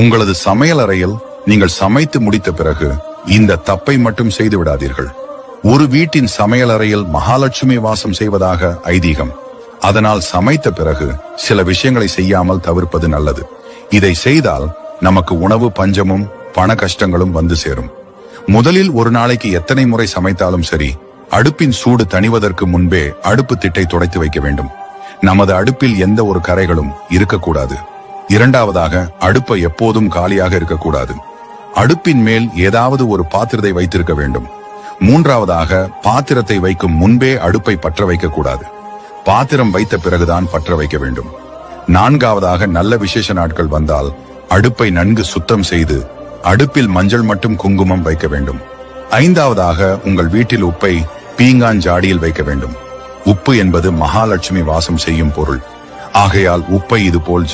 உங்களது சமையல் அறையில் நீங்கள் சமைத்து முடித்த பிறகு இந்த தப்பை மட்டும் செய்து விடாதீர்கள். ஒரு வீட்டின் சமையல் அறையில் மகாலட்சுமி வாசம் செய்வதாக ஐதீகம். அதனால் சமைத்த பிறகு சில விஷயங்களை செய்யாமல் தவிர்ப்பது நல்லது. இதை செய்தால் நமக்கு உணவு பஞ்சமும் பண கஷ்டங்களும் வந்து சேரும். முதலில் ஒரு நாளைக்கு எத்தனை முறை சமைத்தாலும் சரி, அடுப்பின் சூடு தணிவதற்கு முன்பே அடுப்பு திட்டை துடைத்து வைக்க வேண்டும். நமது அடுப்பில் எந்த ஒரு கரைகளும் இருக்கக்கூடாது. இரண்டாவதாக, அடுப்பை எப்போதும் காலியாக இருக்கக்கூடாது. அடுப்பின் மேல் ஏதாவது ஒரு பாத்திரத்தை வைத்திருக்க வேண்டும். மூன்றாவதாக, பாத்திரத்தை வைக்கும் முன்பே அடுப்பை பற்ற வைக்க கூடாது. பாத்திரம் வைத்த பிறகுதான் பற்ற வைக்க வேண்டும். நான்காவதாக, நல்ல விசேஷ நாட்கள் வந்தால் அடுப்பை நன்கு சுத்தம் செய்து அடுப்பில் மஞ்சள் மட்டும் குங்குமம் வைக்க வேண்டும். ஐந்தாவதாக, உங்கள் வீட்டில் உப்பை பீங்கான் ஜாடியில் வைக்க வேண்டும். உப்பு என்பது மகாலட்சுமி வாசம் செய்யும் பொருள். ஆகையால் உப்பை இதுபோல்